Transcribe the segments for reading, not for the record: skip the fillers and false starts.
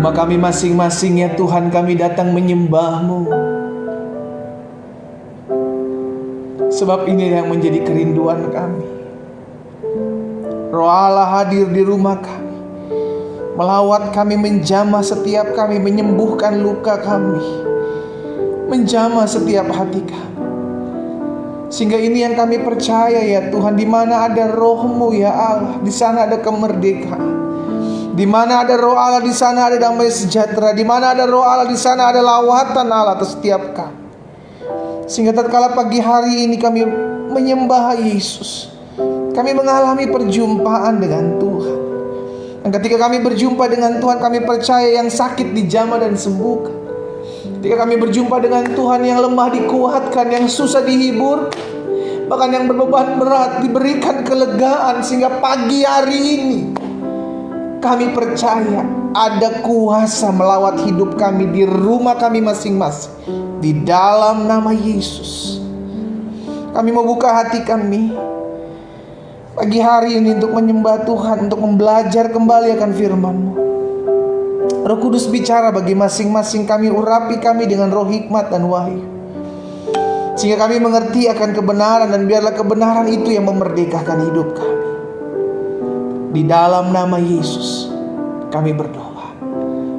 rumah kami masing-masing ya Tuhan, kami datang menyembah-Mu. Sebab ini yang menjadi kerinduan kami. Roh Allah hadir di rumah kami, melawat kami, menjamah setiap kami, menyembuhkan luka kami, menjamah setiap hati kami. Sehingga ini yang kami percaya ya Tuhan, di mana ada Roh-Mu ya Allah, di sana ada kemerdekaan. Di mana ada Roh Allah, di sana ada damai sejahtera. Di mana ada Roh Allah, di sana ada lawatan Allah atas setiap kami. Sehingga tatkala pagi hari ini kami menyembah Yesus, kami mengalami perjumpaan dengan Tuhan. Dan ketika kami berjumpa dengan Tuhan, kami percaya yang sakit dijamah dan sembuhkan. Ketika kami berjumpa dengan Tuhan, yang lemah dikuatkan, yang susah dihibur, bahkan yang berbeban berat diberikan kelegaan. Sehingga pagi hari ini kami percaya ada kuasa melawat hidup kami di rumah kami masing-masing. Di dalam nama Yesus, kami membuka hati kami pagi hari ini untuk menyembah Tuhan, untuk belajar kembali akan firman-Mu. Roh Kudus bicara bagi masing-masing kami, urapi kami dengan roh hikmat dan wahyu, sehingga kami mengerti akan kebenaran, dan biarlah kebenaran itu yang memerdekakan hidup kami. Di dalam nama Yesus kami berdoa.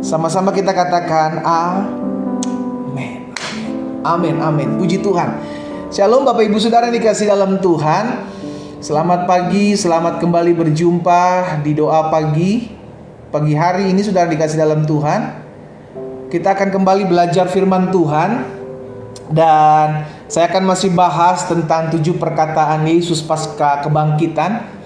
Sama-sama kita katakan amin. Amin, amin. Puji Tuhan. Shalom Bapak Ibu Saudara dikasih dalam Tuhan. Selamat pagi, selamat kembali berjumpa di doa pagi. Pagi hari ini Saudara dikasih dalam Tuhan, kita akan kembali belajar firman Tuhan. Dan saya akan masih bahas tentang 7 perkataan Yesus pasca kebangkitan.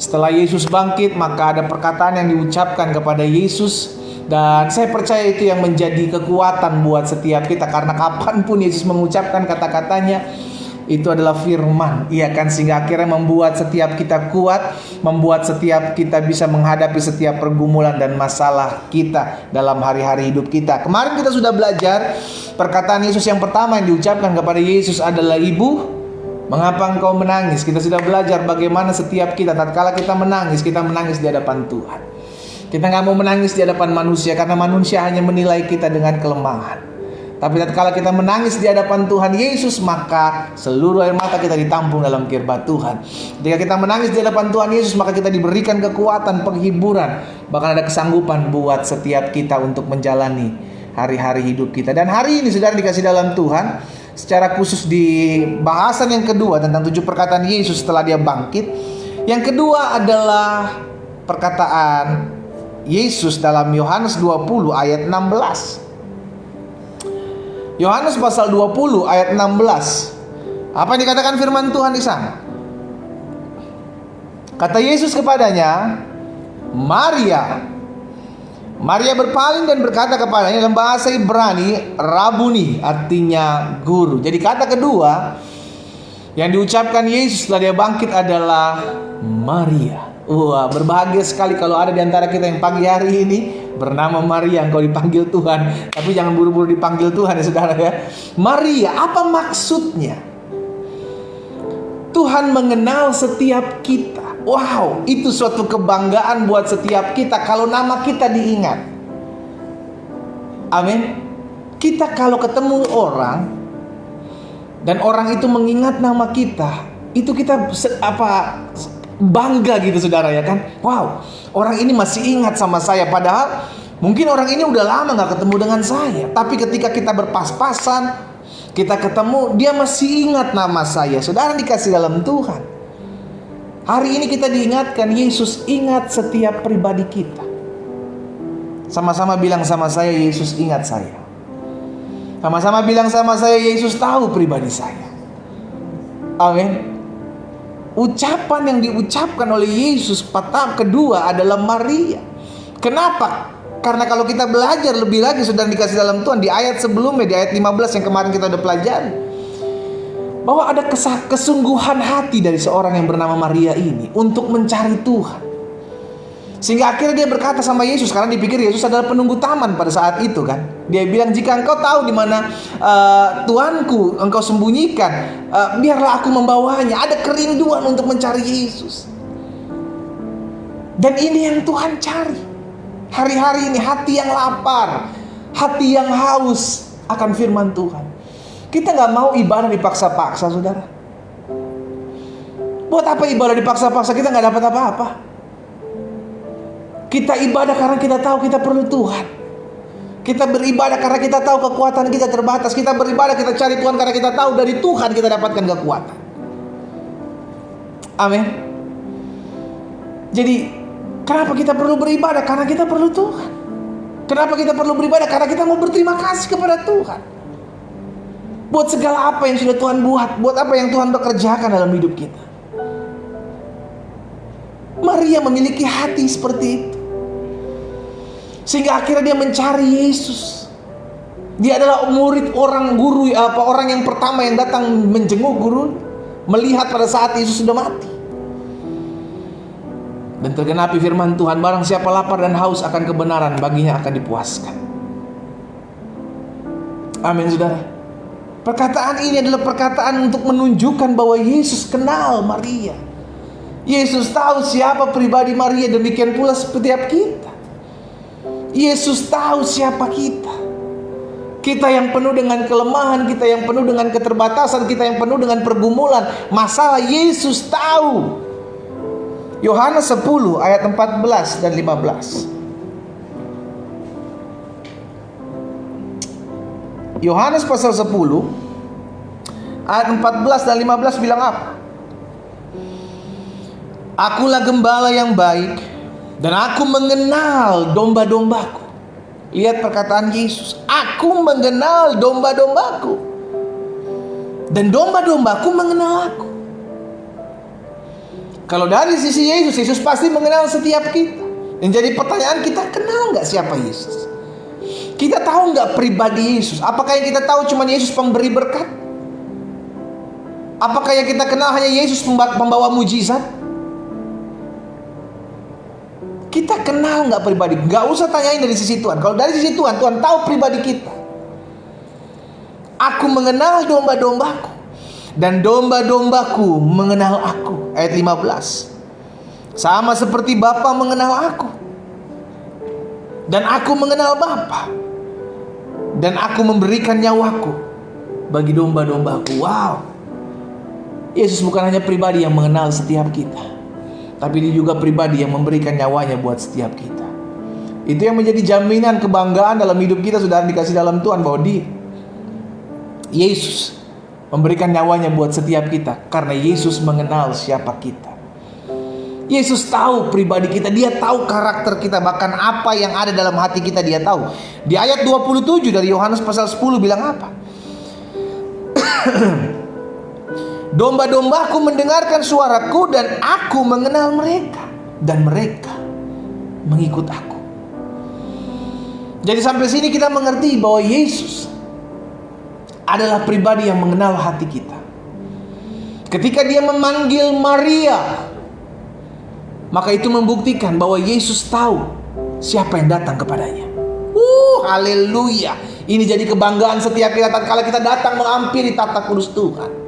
Setelah Yesus bangkit, maka ada perkataan yang diucapkan kepada Yesus. Dan saya percaya itu yang menjadi kekuatan buat setiap kita. Karena kapanpun Yesus mengucapkan kata-katanya, itu adalah firman, iya kan? Sehingga akhirnya membuat setiap kita kuat, membuat setiap kita bisa menghadapi setiap pergumulan dan masalah kita dalam hari-hari hidup kita. Kemarin kita sudah belajar perkataan Yesus yang pertama yang diucapkan kepada Yesus adalah, "Ibu, mengapa engkau menangis?" Kita sudah belajar bagaimana setiap kita tatkala kita menangis di hadapan Tuhan. Kita gak mau menangis di hadapan manusia, karena manusia hanya menilai kita dengan kelemahan. Tapi tatkala kita menangis di hadapan Tuhan Yesus, maka seluruh air mata kita ditampung dalam kirbat Tuhan. Ketika kita menangis di hadapan Tuhan Yesus, maka kita diberikan kekuatan, penghiburan, bahkan ada kesanggupan buat setiap kita untuk menjalani hari-hari hidup kita. Dan hari ini Saudara dikasih dalam Tuhan, secara khusus di bahasan yang kedua tentang 7 perkataan Yesus setelah dia bangkit. Yang kedua adalah perkataan Yesus dalam Yohanes 20 ayat 16. Yohanes pasal 20 ayat 16. Apa yang dikatakan firman Tuhan di sana? Kata Yesus kepadanya, "Maria." Maria berpaling dan berkata kepadanya dalam bahasa Ibrani, "Rabuni," artinya guru. Jadi kata kedua yang diucapkan Yesus setelah dia bangkit adalah Maria. Wah, berbahagia sekali kalau ada di antara kita yang pagi hari ini bernama Maria, engkau dipanggil Tuhan. Tapi jangan buru-buru dipanggil Tuhan ya Saudara ya. Maria, apa maksudnya? Tuhan mengenal setiap kita. Wow, itu suatu kebanggaan buat setiap kita kalau nama kita diingat. Amin. Kita kalau ketemu orang dan orang itu mengingat nama kita, itu kita bangga gitu Saudara ya kan. Wow, orang ini masih ingat sama saya. Padahal mungkin orang ini udah lama gak ketemu dengan saya, tapi ketika kita berpas-pasan, kita ketemu, dia masih ingat nama saya. Saudara dikasih dalam Tuhan, hari ini kita diingatkan, Yesus ingat setiap pribadi kita. Sama-sama bilang sama saya, Yesus ingat saya. Sama-sama bilang sama saya, Yesus tahu pribadi saya. Amin. Ucapan yang diucapkan oleh Yesus pertama kedua adalah Maria. Kenapa? Karena kalau kita belajar lebih lagi Saudara dikasih dalam Tuhan, di ayat sebelumnya, di ayat 15 yang kemarin kita udah pelajari, bahwa ada kesungguhan hati dari seorang yang bernama Maria ini untuk mencari Tuhan. Sehingga akhirnya dia berkata sama Yesus, karena dipikir Yesus adalah penunggu taman pada saat itu kan. Dia bilang, "Jika engkau tahu di mana Tuanku engkau sembunyikan, biarlah aku membawanya." Ada kerinduan untuk mencari Yesus. Dan ini yang Tuhan cari. Hari-hari ini hati yang lapar, hati yang haus akan firman Tuhan. Kita gak mau ibadah dipaksa-paksa, saudara. Buat apa ibadah dipaksa-paksa? Kita gak dapat apa-apa. Kita ibadah karena kita tahu kita perlu Tuhan. Kita beribadah karena kita tahu kekuatan kita terbatas. Kita beribadah, kita cari Tuhan karena kita tahu dari Tuhan kita dapatkan kekuatan. Amin. Jadi kenapa kita perlu beribadah? Karena kita perlu Tuhan. Kenapa kita perlu beribadah? Karena kita mau berterima kasih kepada Tuhan. Buat segala apa yang sudah Tuhan buat. Buat apa yang Tuhan bekerjakan dalam hidup kita. Maria memiliki hati seperti itu. Sehingga akhirnya dia mencari Yesus. Dia adalah murid orang guru, orang yang pertama yang datang menjenguk guru, melihat pada saat Yesus sudah mati. Dan tergenapi firman Tuhan, barang siapa lapar dan haus akan kebenaran, baginya akan dipuaskan. Amin, saudara. Perkataan ini adalah perkataan untuk menunjukkan bahwa Yesus kenal Maria. Yesus tahu siapa pribadi Maria, demikian pula setiap kita. Yesus tahu siapa kita. Kita yang penuh dengan kelemahan, kita yang penuh dengan keterbatasan, kita yang penuh dengan pergumulan, masalah, Yesus tahu. Yohanes 10 ayat 14 dan 15. Yohanes pasal 10 ayat 14 dan 15 bilang apa? Akulah gembala yang baik, dan aku mengenal domba-dombaku. Lihat perkataan Yesus. Aku mengenal domba-dombaku, dan domba-dombaku mengenal aku. Kalau dari sisi Yesus, Yesus pasti mengenal setiap kita. Yang jadi pertanyaan, kita kenal gak siapa Yesus? Kita tahu gak pribadi Yesus? Apakah yang kita tahu cuma Yesus pemberi berkat? Apakah yang kita kenal hanya Yesus pembawa mujizat? Kita kenal gak pribadi? Gak usah tanyain dari sisi Tuhan. Kalau dari sisi Tuhan, Tuhan tahu pribadi kita. Aku mengenal domba-dombaku, dan domba-dombaku mengenal aku. Ayat 15. Sama seperti Bapa mengenal aku, dan aku mengenal Bapa, dan aku memberikan nyawaku bagi domba-dombaku. Wow. Yesus bukan hanya pribadi yang mengenal setiap kita, tapi dia juga pribadi yang memberikan nyawanya buat setiap kita. Itu yang menjadi jaminan kebanggaan dalam hidup kita, saudara, dikasih dalam Tuhan, bahwa dia, Yesus, memberikan nyawanya buat setiap kita. Karena Yesus mengenal siapa kita. Yesus tahu pribadi kita. Dia tahu karakter kita. Bahkan apa yang ada dalam hati kita dia tahu. Di ayat 27 dari Yohanes pasal 10 bilang apa? Domba-dombaku mendengarkan suaraku, dan aku mengenal mereka, dan mereka mengikut aku. Jadi sampai sini kita mengerti bahwa Yesus adalah pribadi yang mengenal hati kita. Ketika dia memanggil Maria, maka itu membuktikan bahwa Yesus tahu siapa yang datang kepadanya. Haleluya. Ini jadi kebanggaan setiap kita tatkala kita datang menghampiri tata kudus Tuhan.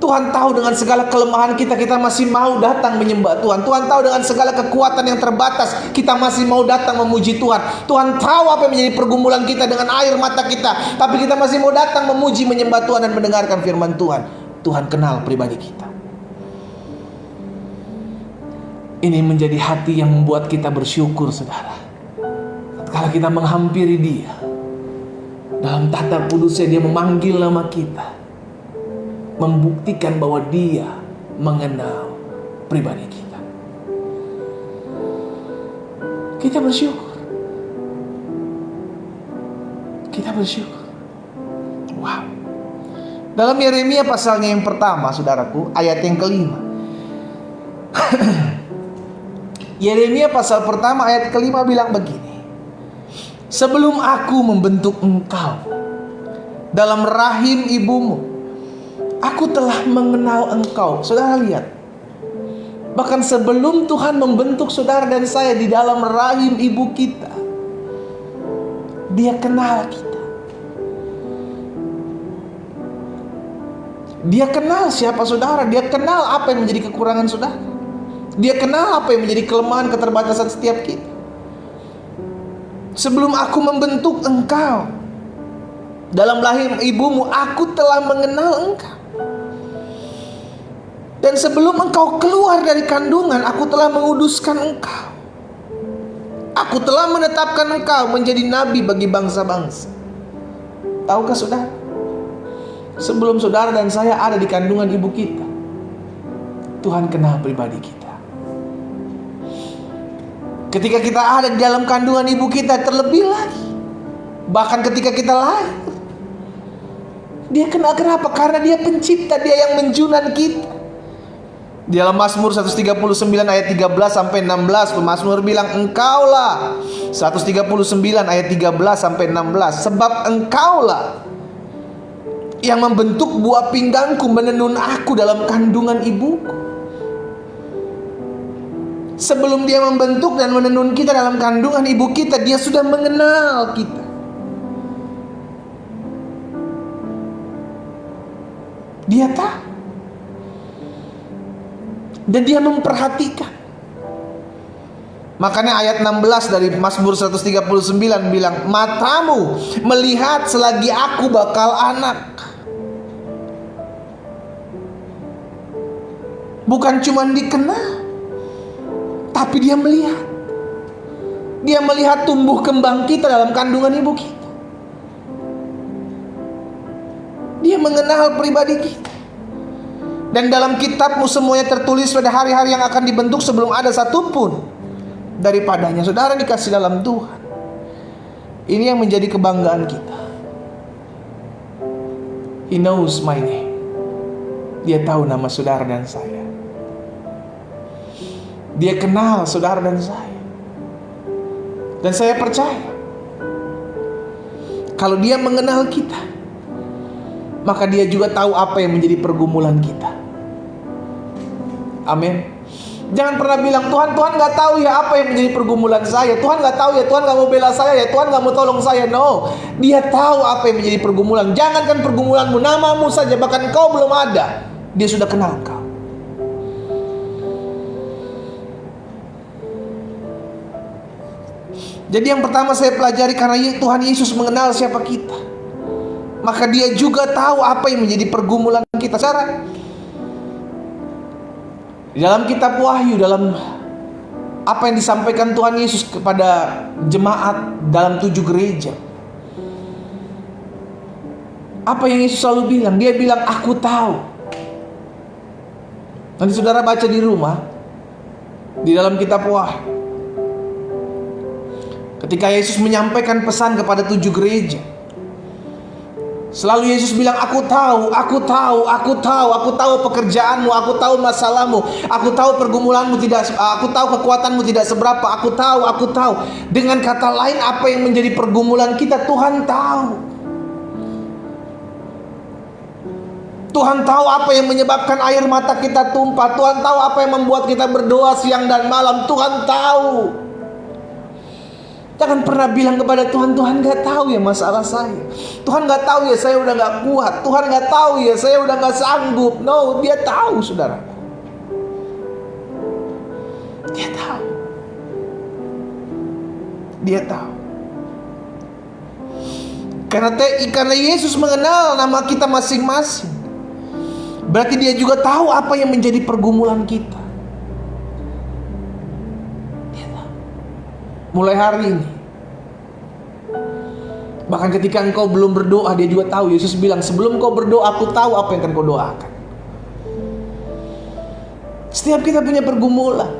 Tuhan tahu dengan segala kelemahan kita, kita masih mau datang menyembah Tuhan. Tuhan tahu dengan segala kekuatan yang terbatas, kita masih mau datang memuji Tuhan. Tuhan tahu apa yang menjadi pergumulan kita dengan air mata kita, tapi kita masih mau datang memuji, menyembah Tuhan, dan mendengarkan firman Tuhan. Tuhan kenal pribadi kita. Ini menjadi hati yang membuat kita bersyukur, saudara. Kalau kita menghampiri Dia dalam tata kudusnya, Dia memanggil nama kita, membuktikan bahwa Dia mengenal pribadi kita. Kita bersyukur. Kita bersyukur. Wow. Dalam Yeremia pasalnya yang pertama, saudaraku, ayat yang kelima. Yeremia pasal pertama ayat kelima bilang begini. Sebelum aku membentuk engkau dalam rahim ibumu, aku telah mengenal engkau. Saudara lihat, bahkan sebelum Tuhan membentuk saudara dan saya di dalam rahim ibu kita, Dia kenal kita. Dia kenal siapa saudara. Dia kenal apa yang menjadi kekurangan saudara. Dia kenal apa yang menjadi kelemahan, keterbatasan setiap kita. Sebelum aku membentuk engkau dalam rahim ibumu, aku telah mengenal engkau. Dan sebelum engkau keluar dari kandungan, aku telah menguduskan engkau. Aku telah menetapkan engkau menjadi nabi bagi bangsa-bangsa. Tahukah saudara? Sebelum saudara dan saya ada di kandungan ibu kita, Tuhan kenal pribadi kita. Ketika kita ada di dalam kandungan ibu kita, terlebih lagi, bahkan ketika kita lahir, Dia kenal. Kenapa? Karena Dia pencipta, Dia yang menjunan kita. Di dalam Mazmur 139 ayat 13 sampai 16, pemazmur bilang, engkaulah. 139 ayat 13 sampai 16, sebab engkaulah yang membentuk buah pinggangku, menenun aku dalam kandungan ibuku. Sebelum Dia membentuk dan menenun kita dalam kandungan ibu kita, Dia sudah mengenal kita. Dia tahu. Dan Dia memperhatikan. Makanya ayat 16 dari Mazmur 139 bilang, matamu melihat selagi aku bakal anak. Bukan cuma dikenal, tapi Dia melihat. Dia melihat tumbuh kembang kita dalam kandungan ibu kita. Dia mengenal pribadi kita. Dan dalam kitab-Mu semuanya tertulis pada hari-hari yang akan dibentuk sebelum ada satupun daripadanya. Saudara dikasih dalam Tuhan, ini yang menjadi kebanggaan kita. He knows my name. Dia tahu nama saudara dan saya. Dia kenal saudara dan saya. Dan saya percaya, kalau Dia mengenal kita, maka Dia juga tahu apa yang menjadi pergumulan kita. Amin. Jangan pernah bilang, Tuhan gak tahu ya apa yang menjadi pergumulan saya. Tuhan gak tahu ya, Tuhan gak mau bela saya ya, Tuhan gak mau tolong saya. No, Dia tahu apa yang menjadi pergumulan. Jangankan pergumulanmu, namamu saja, bahkan kau belum ada, Dia sudah kenal kau. Jadi yang pertama saya pelajari, karena Tuhan Yesus mengenal siapa kita, maka Dia juga tahu apa yang menjadi pergumulan kita. Cara di dalam kitab Wahyu, dalam apa yang disampaikan Tuhan Yesus kepada jemaat dalam 7 gereja, apa yang Yesus selalu bilang? Dia bilang, aku tahu. Nanti saudara baca di rumah, di dalam kitab Wahyu, ketika Yesus menyampaikan pesan kepada 7 gereja, selalu Yesus bilang, aku tahu, aku tahu, aku tahu, aku tahu pekerjaanmu, aku tahu masalahmu, aku tahu pergumulanmu tidak, aku tahu kekuatanmu tidak seberapa, aku tahu, aku tahu. Dengan kata lain, apa yang menjadi pergumulan kita, Tuhan tahu. Tuhan tahu apa yang menyebabkan air mata kita tumpah. Tuhan tahu apa yang membuat kita berdoa siang dan malam. Tuhan tahu. Jangan pernah bilang kepada Tuhan, Tuhan gak tahu ya masalah saya, Tuhan gak tahu ya saya udah gak kuat, Tuhan gak tahu ya saya udah gak sanggup. No, Dia tahu, saudara. Dia tahu. Dia tahu. Karena Yesus mengenal nama kita masing-masing, berarti Dia juga tahu apa yang menjadi pergumulan kita. Mulai hari ini, bahkan ketika engkau belum berdoa, Dia juga tahu. Yesus bilang, sebelum kau berdoa, aku tahu apa yang akan kau doakan. Setiap kita punya pergumulan,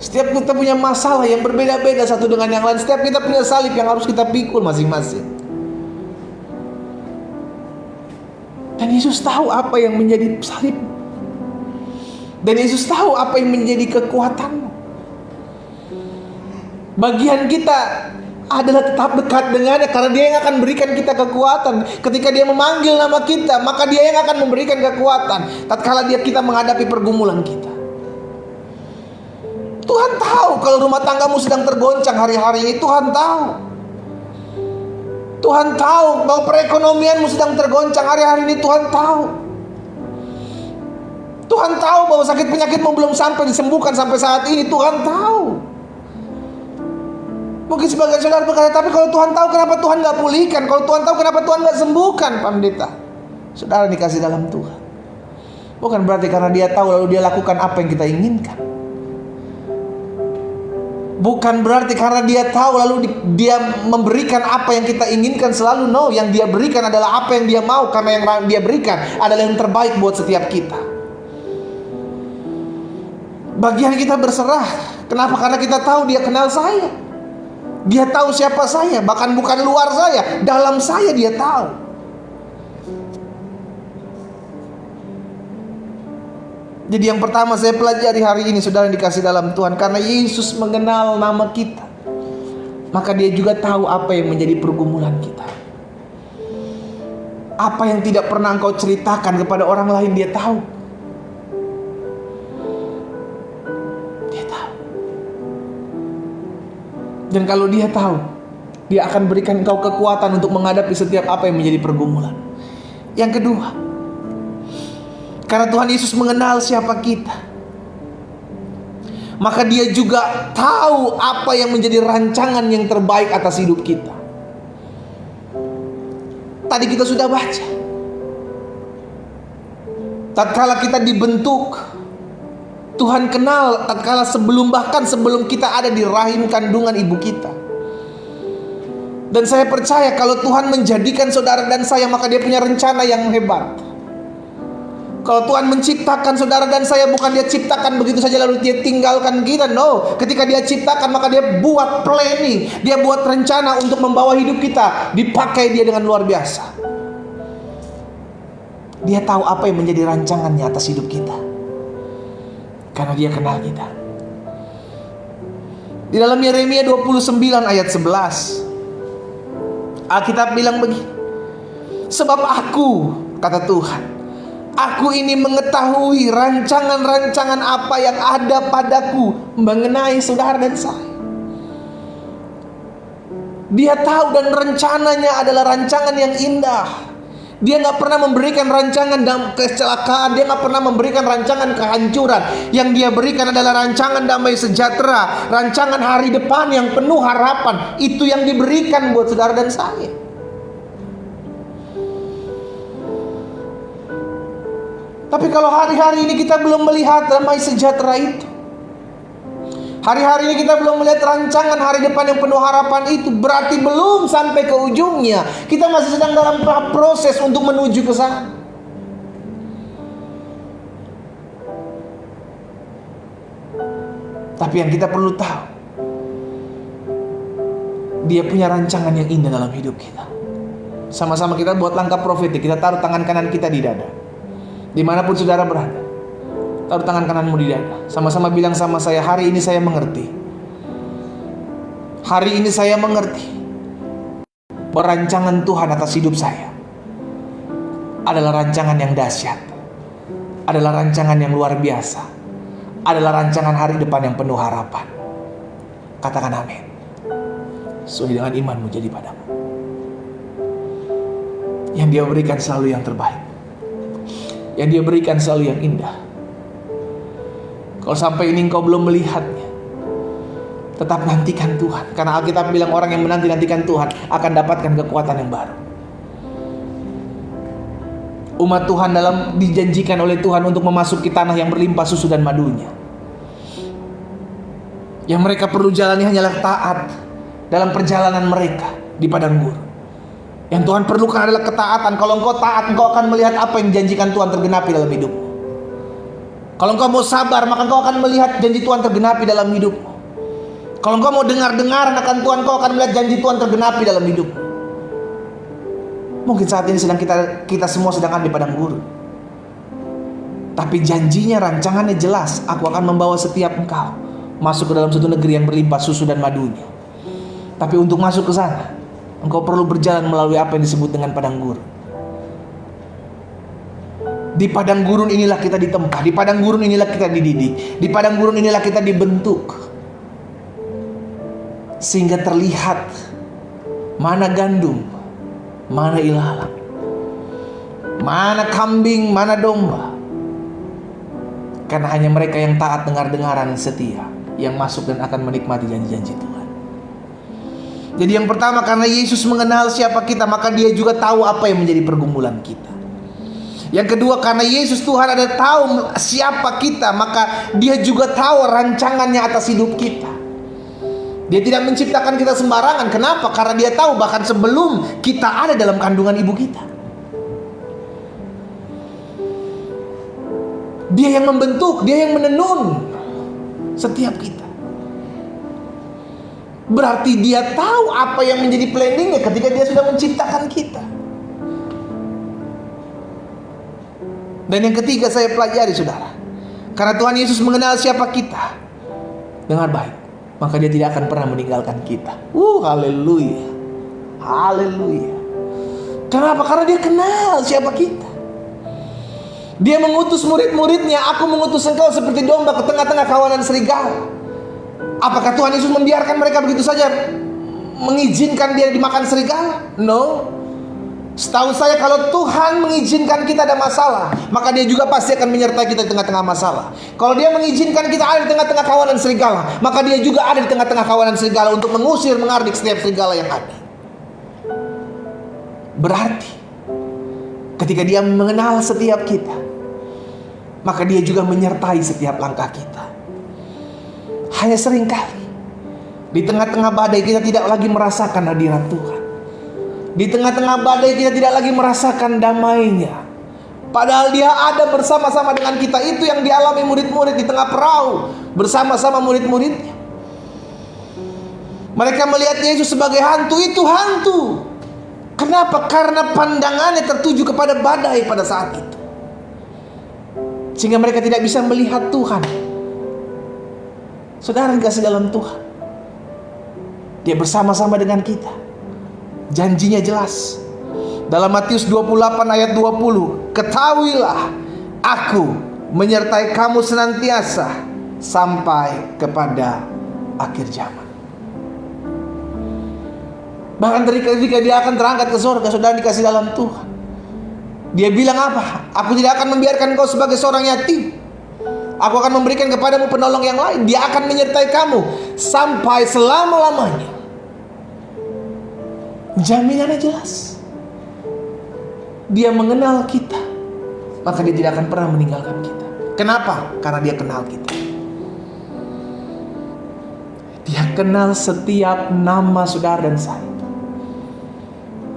setiap kita punya masalah yang berbeda-beda satu dengan yang lain. Setiap kita punya salib yang harus kita pikul masing-masing. Dan Yesus tahu apa yang menjadi salib, dan Yesus tahu apa yang menjadi kekuatanmu. Bagian kita adalah tetap dekat dengannya, karena Dia yang akan berikan kita kekuatan. Ketika Dia memanggil nama kita, maka Dia yang akan memberikan kekuatan tatkala kita menghadapi pergumulan kita. Tuhan tahu kalau rumah tanggamu sedang tergoncang hari-hari ini. Tuhan tahu. Tuhan tahu bahwa perekonomianmu sedang tergoncang hari-hari ini. Tuhan tahu. Tuhan tahu bahwa sakit penyakitmu belum sampai disembuhkan sampai saat ini. Tuhan tahu. Mungkin sebagian saudara berkata, tapi kalau Tuhan tahu kenapa Tuhan gak pulihkan? Kalau Tuhan tahu kenapa Tuhan gak sembuhkan, Pak Pendeta? Saudara dikasih dalam Tuhan, bukan berarti karena dia tahu lalu dia lakukan apa yang kita inginkan. Bukan berarti karena dia tahu lalu dia memberikan apa yang kita inginkan selalu. No, yang dia berikan adalah apa yang dia mau. Karena yang dia berikan adalah yang terbaik buat setiap kita. Bagian kita berserah. Kenapa? Karena kita tahu dia kenal saya. Dia tahu siapa saya. Bahkan bukan luar saya, dalam saya dia tahu. Jadi yang pertama saya pelajari hari ini, saudara yang dikasih dalam Tuhan, karena Yesus mengenal nama kita, maka dia juga tahu apa yang menjadi pergumulan kita. Apa yang tidak pernah engkau ceritakan kepada orang lain, dia tahu. Dia tahu. Dan kalau dia tahu, dia akan berikan engkau kekuatan untuk menghadapi setiap apa yang menjadi pergumulan. Yang kedua, karena Tuhan Yesus mengenal siapa kita, maka dia juga tahu apa yang menjadi rancangan yang terbaik atas hidup kita. Tadi kita sudah baca, tatkala kita dibentuk, Tuhan kenal tatkala bahkan sebelum kita ada di rahim kandungan ibu kita. Dan saya percaya kalau Tuhan menjadikan saudara dan saya, maka dia punya rencana yang hebat. Kalau Tuhan menciptakan saudara dan saya, bukan dia ciptakan begitu saja lalu dia tinggalkan kita. No, ketika dia ciptakan maka dia buat planning, dia buat rencana untuk membawa hidup kita. Dipakai dia dengan luar biasa. Dia tahu apa yang menjadi rancangannya atas hidup kita, karena dia kenal kita. Di dalam Yeremia 29 ayat 11, Alkitab bilang begini, sebab aku, kata Tuhan, aku ini mengetahui rancangan-rancangan apa yang ada padaku mengenai saudara dan saya. Dia tahu dan rencananya adalah rancangan yang indah. Dia gak pernah memberikan rancangan dalam kecelakaan. Dia gak pernah memberikan rancangan kehancuran. Yang dia berikan adalah rancangan damai sejahtera, rancangan hari depan yang penuh harapan. Itu yang diberikan buat saudara dan saya. Tapi kalau hari-hari ini kita belum melihat damai sejahtera itu, hari-hari ini kita belum melihat rancangan hari depan yang penuh harapan itu, berarti belum sampai ke ujungnya. Kita masih sedang dalam proses untuk menuju ke sana. Tapi yang kita perlu tahu, dia punya rancangan yang indah dalam hidup kita. Sama-sama kita buat langkah profetik. Kita taruh tangan kanan kita di dada. Dimanapun saudara berada, taruh tangan kananmu di dada. Sama-sama bilang sama saya, hari ini saya mengerti. Hari ini saya mengerti bahwa rancangan Tuhan atas hidup saya adalah rancangan yang dahsyat, adalah rancangan yang luar biasa, adalah rancangan hari depan yang penuh harapan. Katakan amin. Sesuai dengan imanmu jadi padamu. Yang dia berikan selalu yang terbaik, yang dia berikan selalu yang indah. Kalau sampai ini engkau belum melihatnya, tetap nantikan Tuhan. Karena Alkitab bilang orang yang menanti-nantikan Tuhan akan dapatkan kekuatan yang baru. Umat Tuhan dijanjikan oleh Tuhan untuk memasuki tanah yang berlimpah susu dan madunya. Yang mereka perlu jalani hanyalah taat dalam perjalanan mereka di padang gurun. Yang Tuhan perlukan adalah ketaatan. Kalau engkau taat, engkau akan melihat apa yang dijanjikan Tuhan tergenapi dalam hidupmu. Kalau engkau mau sabar, maka engkau akan melihat janji Tuhan tergenapi dalam hidupmu. Kalau engkau mau dengar-dengaran akan Tuhan, engkau akan melihat janji Tuhan tergenapi dalam hidupmu. Mungkin saat ini kita semua sedang ada di padang gurun, tapi janjinya, rancangannya jelas. Aku akan membawa setiap engkau masuk ke dalam satu negeri yang berlimpah susu dan madunya. Tapi untuk masuk ke sana, engkau perlu berjalan melalui apa yang disebut dengan padang gurun. Di padang gurun inilah kita ditempa. Di padang gurun inilah kita dididik. Di padang gurun inilah kita dibentuk, sehingga terlihat mana gandum, mana ilalang, mana kambing, mana domba. Karena hanya mereka yang taat dengar-dengaran setia yang masuk dan akan menikmati janji-janji Tuhan. Jadi yang pertama, karena Yesus mengenal siapa kita, maka Dia juga tahu apa yang menjadi pergumulan kita. Yang kedua, karena Yesus Tuhan ada tahu siapa kita, maka Dia juga tahu rancangannya atas hidup kita. Dia tidak menciptakan kita sembarangan. Kenapa? Karena Dia tahu bahkan sebelum kita ada dalam kandungan ibu kita. Dia yang membentuk, Dia yang menenun setiap kita. Berarti Dia tahu apa yang menjadi planningnya ketika Dia sudah menciptakan kita. Dan yang ketiga saya pelajari, saudara, karena Tuhan Yesus mengenal siapa kita dengan baik, maka Dia tidak akan pernah meninggalkan kita. Haleluya. Haleluya. Kenapa? Karena Dia kenal siapa kita. Dia mengutus murid-muridnya, "Aku mengutus engkau seperti domba ke tengah-tengah kawanan serigala." Apakah Tuhan Yesus membiarkan mereka begitu saja, mengizinkan dia dimakan serigala? No. Setahu saya, kalau Tuhan mengizinkan kita ada masalah, maka Dia juga pasti akan menyertai kita di tengah-tengah masalah. Kalau Dia mengizinkan kita ada di tengah-tengah kawanan serigala, maka Dia juga ada di tengah-tengah kawanan serigala untuk mengusir, mengardik setiap serigala yang ada. Berarti ketika Dia mengenal setiap kita, maka Dia juga menyertai setiap langkah kita. Hanya seringkali di tengah-tengah badai kita tidak lagi merasakan hadirat Tuhan. Di tengah-tengah badai kita tidak lagi merasakan damainya. Padahal Dia ada bersama-sama dengan kita. Itu yang dialami murid-murid di tengah perahu bersama-sama murid-muridnya. Mereka melihat Yesus sebagai hantu. Itu hantu. Kenapa? Karena pandangannya tertuju kepada badai pada saat itu, sehingga mereka tidak bisa melihat Tuhan. Saudara dikasih dalam Tuhan, Dia bersama-sama dengan kita. Janjinya jelas. Dalam Matius 28 ayat 20, "Ketahuilah, Aku menyertai kamu senantiasa sampai kepada akhir zaman." Bahkan ketika Dia akan terangkat ke surga, saudara dikasih dalam Tuhan, Dia bilang apa? "Aku tidak akan membiarkan kau sebagai seorang yatim. Aku akan memberikan kepadamu penolong yang lain. Dia akan menyertai kamu sampai selama-lamanya." Jaminannya jelas. Dia mengenal kita, maka Dia tidak akan pernah meninggalkan kita. Kenapa? Karena Dia kenal kita. Dia kenal setiap nama saudara dan saya.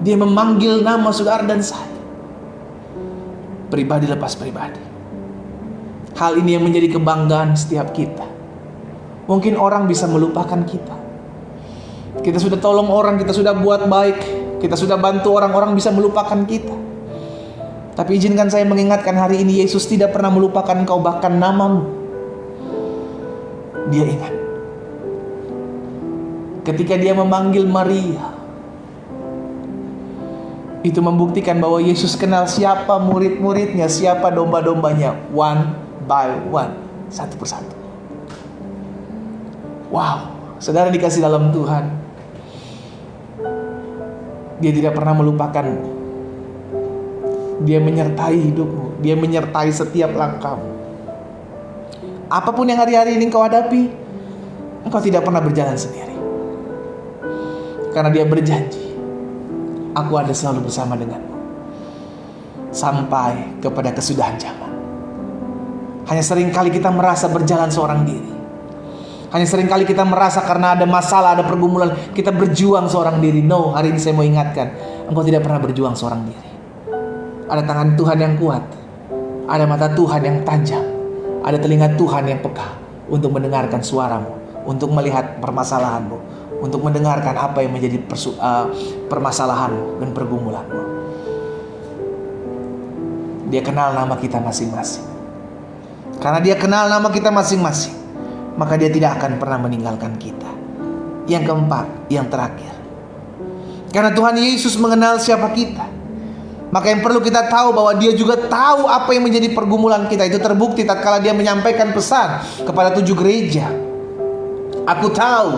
Dia memanggil nama saudara dan saya, pribadi lepas pribadi. Hal ini yang menjadi kebanggaan setiap kita. Mungkin orang bisa melupakan kita. Kita sudah tolong orang, kita sudah buat baik, kita sudah bantu orang bisa melupakan kita. Tapi izinkan saya mengingatkan hari ini, Yesus tidak pernah melupakan engkau, bahkan namamu Dia ingat. Ketika Dia memanggil Maria, itu membuktikan bahwa Yesus kenal siapa murid-muridnya, siapa domba-dombanya, one by one, satu persatu. Wow, saudara dikasih dalam Tuhan, Dia tidak pernah melupakanmu. Dia menyertai hidupmu, Dia menyertai setiap langkahmu. Apapun yang hari-hari ini engkau hadapi, engkau tidak pernah berjalan sendiri. Karena Dia berjanji, "Aku ada selalu bersama denganmu sampai kepada kesudahan zaman." Hanya seringkali kita merasa berjalan seorang diri. Hanya seringkali kita merasa karena ada masalah, ada pergumulan, kita berjuang seorang diri. No, hari ini saya mau ingatkan, engkau tidak pernah berjuang seorang diri. Ada tangan Tuhan yang kuat, ada mata Tuhan yang tajam, ada telinga Tuhan yang peka untuk mendengarkan suaramu, untuk melihat permasalahanmu, untuk mendengarkan apa yang menjadi permasalahanmu dan pergumulanmu. Dia kenal nama kita masing-masing. Karena Dia kenal nama kita masing-masing, maka Dia tidak akan pernah meninggalkan kita. Yang keempat, yang terakhir, karena Tuhan Yesus mengenal siapa kita, maka yang perlu kita tahu bahwa Dia juga tahu apa yang menjadi pergumulan kita. Itu terbukti tatkala Dia menyampaikan pesan kepada 7 gereja. "Aku tahu,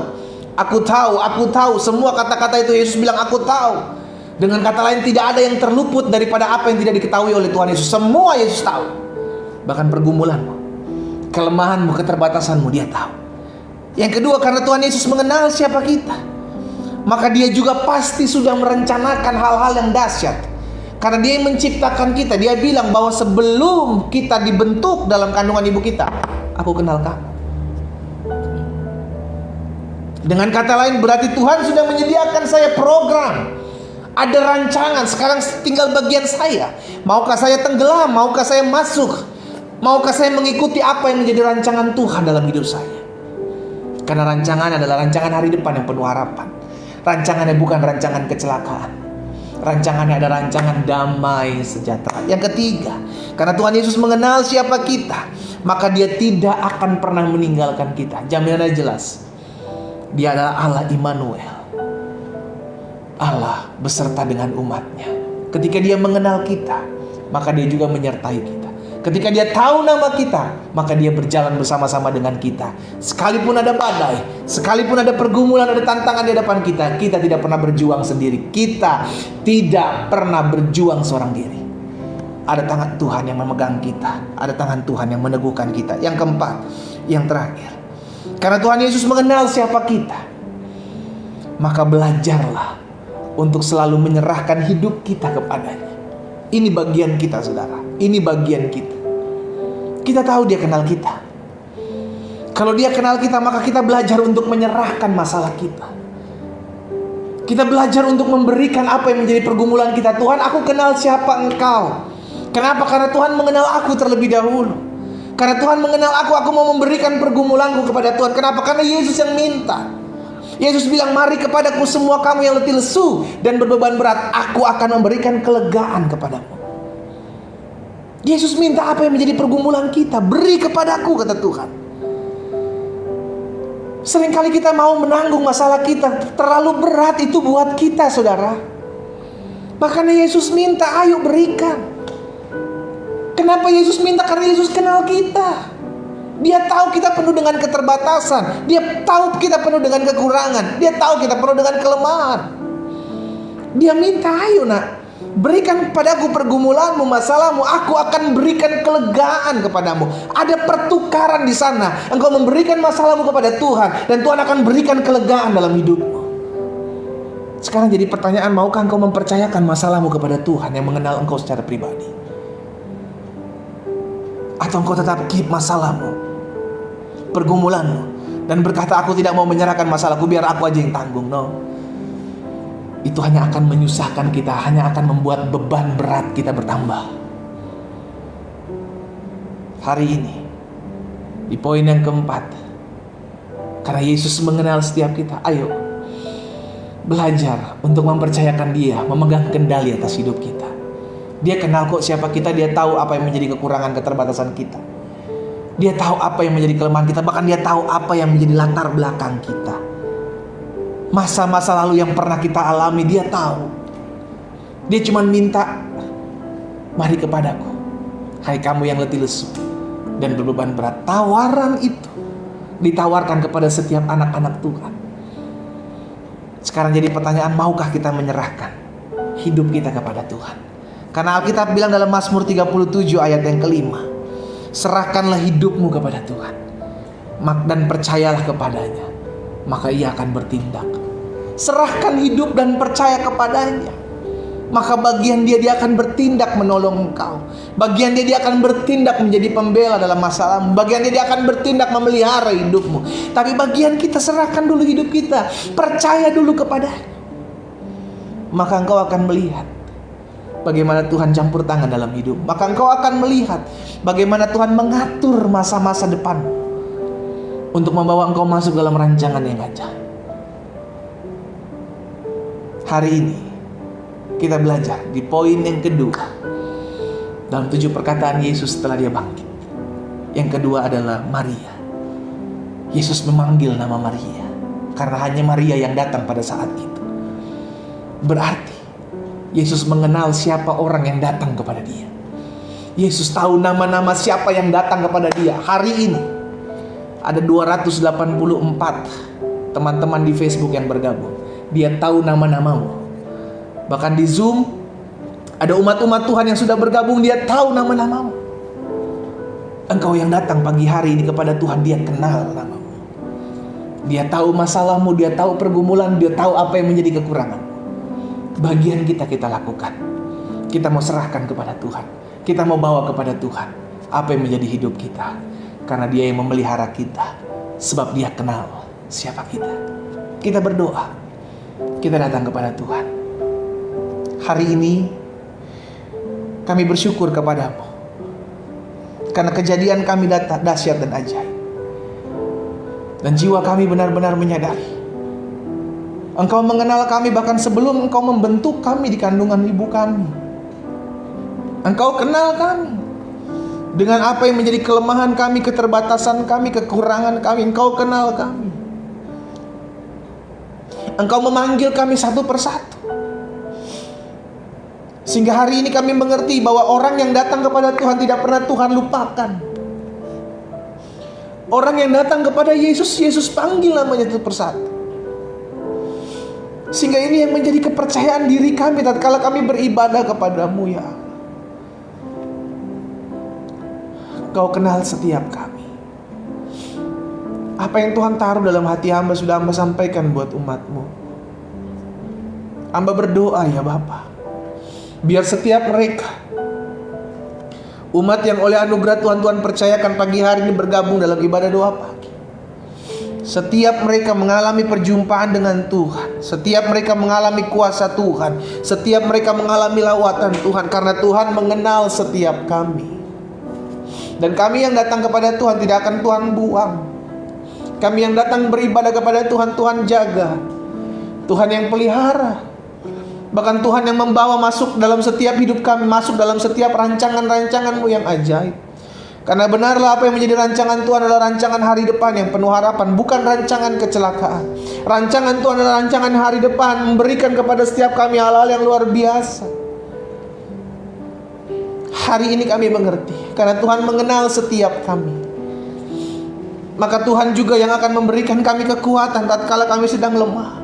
aku tahu, aku tahu." Semua kata-kata itu Yesus bilang, "Aku tahu." Dengan kata lain, tidak ada yang terluput daripada apa yang tidak diketahui oleh Tuhan Yesus. Semua Yesus tahu. Bahkan pergumulanmu, kelemahanmu, keterbatasanmu Dia tahu. Yang kedua, karena Tuhan Yesus mengenal siapa kita, maka Dia juga pasti sudah merencanakan hal-hal yang dahsyat. Karena Dia yang menciptakan kita. Dia bilang bahwa sebelum kita dibentuk dalam kandungan ibu kita, aku kenal kamu. Dengan kata lain, berarti Tuhan sudah menyediakan saya program. Ada rancangan, sekarang tinggal bagian saya. Maukah saya tenggelam? Maukah saya masuk? Maukah saya mengikuti apa yang menjadi rancangan Tuhan dalam hidup saya? Karena rancangan adalah rancangan hari depan yang penuh harapan. Rancangannya bukan rancangan kecelakaan. Rancangannya ada rancangan damai sejahtera. Yang ketiga, karena Tuhan Yesus mengenal siapa kita, maka Dia tidak akan pernah meninggalkan kita. Jaminannya jelas. Dia adalah Allah Immanuel, Allah beserta dengan umatnya. Ketika Dia mengenal kita, maka Dia juga menyertai kita. Ketika Dia tahu nama kita, maka Dia berjalan bersama-sama dengan kita. Sekalipun ada badai, sekalipun ada pergumulan, ada tantangan di hadapan kita, kita tidak pernah berjuang sendiri. Kita tidak pernah berjuang seorang diri. Ada tangan Tuhan yang memegang kita, ada tangan Tuhan yang meneguhkan kita. Yang keempat, yang terakhir, karena Tuhan Yesus mengenal siapa kita, maka belajarlah untuk selalu menyerahkan hidup kita kepadanya. Ini bagian kita, saudara. Ini bagian kita. Kita tahu Dia kenal kita. Kalau Dia kenal kita, maka kita belajar untuk menyerahkan masalah kita. Kita belajar untuk memberikan apa yang menjadi pergumulan kita. Tuhan, aku kenal siapa Engkau. Kenapa? Karena Tuhan mengenal aku terlebih dahulu. Karena Tuhan mengenal aku mau memberikan pergumulanku kepada Tuhan. Kenapa? Karena Yesus yang minta. Yesus bilang, mari kepadaku semua kamu yang letih lesu dan berbeban berat, aku akan memberikan kelegaan kepadamu. Yesus minta apa yang menjadi pergumulan kita, beri kepadaku, kata Tuhan. Seringkali kita mau menanggung masalah kita, terlalu berat itu buat kita, saudara. Makanya Yesus minta, ayo berikan. Kenapa Yesus minta? Karena Yesus kenal kita. Dia tahu kita penuh dengan keterbatasan. Dia tahu kita penuh dengan kekurangan. Dia tahu kita penuh dengan kelemahan. Dia minta, ayo nak, berikan kepadaku pergumulanmu, masalahmu. Aku akan berikan kelegaan kepadamu. Ada pertukaran di sana. Engkau memberikan masalahmu kepada Tuhan, dan Tuhan akan berikan kelegaan dalam hidupmu. Sekarang jadi pertanyaan, maukah engkau mempercayakan masalahmu kepada Tuhan yang mengenal engkau secara pribadi? Atau engkau tetap keep masalahmu, pergumulanmu, dan berkata, aku tidak mau menyerahkan masalahku, biar aku aja yang tanggung? No. Itu hanya akan menyusahkan kita, hanya akan membuat beban berat kita bertambah. Hari ini, di poin yang keempat, karena Yesus mengenal setiap kita, ayo belajar untuk mempercayakan Dia memegang kendali atas hidup kita. Dia kenal kok siapa kita. Dia tahu apa yang menjadi kekurangan, keterbatasan kita. Dia tahu apa yang menjadi kelemahan kita. Bahkan Dia tahu apa yang menjadi latar belakang kita. Masa-masa lalu yang pernah kita alami, Dia tahu. Dia cuma minta, mari kepadaku, hai kamu yang letih lesu dan berbeban berat. Tawaran itu ditawarkan kepada setiap anak-anak Tuhan. Sekarang jadi pertanyaan, maukah kita menyerahkan hidup kita kepada Tuhan? Karena Alkitab bilang dalam Mazmur 37 ayat yang kelima, serahkanlah hidupmu kepada Tuhan dan percayalah kepadanya, maka Ia akan bertindak. Serahkan hidup dan percaya kepadanya, maka bagian dia akan bertindak menolong engkau. Bagian dia akan bertindak menjadi pembela dalam masalahmu. Bagian dia akan bertindak memelihara hidupmu. Tapi bagian kita, serahkan dulu hidup kita, percaya dulu kepadanya, maka engkau akan melihat bagaimana Tuhan campur tangan dalam hidup. Maka engkau akan melihat bagaimana Tuhan mengatur masa-masa depan untuk membawa engkau masuk dalam rancangan yang ajaib. Hari ini kita belajar di poin yang kedua dalam 7 perkataan Yesus setelah Dia bangkit. Yang kedua adalah Maria. Yesus memanggil nama Maria karena hanya Maria yang datang pada saat itu. Berarti Yesus mengenal siapa orang yang datang kepada Dia. Yesus tahu nama-nama siapa yang datang kepada Dia. Hari ini ada 284 teman-teman di Facebook yang bergabung. Dia tahu nama-namamu. Bahkan di Zoom ada umat-umat Tuhan yang sudah bergabung. Dia tahu nama-namamu. Engkau yang datang pagi hari ini kepada Tuhan, Dia kenal namamu. Dia tahu masalahmu, dia tahu pergumulan, dia tahu apa yang menjadi kekurangan. Bagian kita lakukan. Kita mau serahkan kepada Tuhan. Kita mau bawa kepada Tuhan apa yang menjadi hidup kita. Karena Dia yang memelihara kita. Sebab Dia kenal siapa kita. Kita berdoa. Kita datang kepada Tuhan. Hari ini kami bersyukur kepadamu. Karena kejadian kami dahsyat dan ajaib. Dan jiwa kami benar-benar menyadari Engkau mengenal kami bahkan sebelum Engkau membentuk kami di kandungan ibu kami. Engkau kenal kami dengan apa yang menjadi kelemahan kami, keterbatasan kami, kekurangan kami. Engkau kenal kami. Engkau memanggil kami satu persatu. Sehingga hari ini kami mengerti bahwa orang yang datang kepada Tuhan tidak pernah Tuhan lupakan. Orang yang datang kepada Yesus, Yesus panggil namanya satu persatu. Sehingga ini yang menjadi kepercayaan diri kami tatkala kami beribadah kepadamu, ya Allah. Kau kenal setiap kami. Apa yang Tuhan taruh dalam hati hamba sudah hamba sampaikan buat umatmu. Hamba berdoa ya Bapa, biar setiap mereka, umat yang oleh anugerah Tuhan percayakan pagi hari ini bergabung dalam ibadah doa pagi, setiap mereka mengalami perjumpaan dengan Tuhan, setiap mereka mengalami kuasa Tuhan, setiap mereka mengalami lawatan Tuhan, karena Tuhan mengenal setiap kami. Dan kami yang datang kepada Tuhan tidak akan Tuhan buang. Kami yang datang beribadah kepada Tuhan, Tuhan jaga, Tuhan yang pelihara. Bahkan Tuhan yang membawa masuk dalam setiap hidup kami, masuk dalam setiap rancangan-rancangan-Mu yang ajaib. Karena benarlah apa yang menjadi rancangan Tuhan adalah rancangan hari depan yang penuh harapan, bukan rancangan kecelakaan. Rancangan Tuhan adalah rancangan hari depan, memberikan kepada setiap kami hal-hal yang luar biasa. Hari ini kami mengerti, karena Tuhan mengenal setiap kami. Maka Tuhan juga yang akan memberikan kami kekuatan tatkala kami sedang lemah.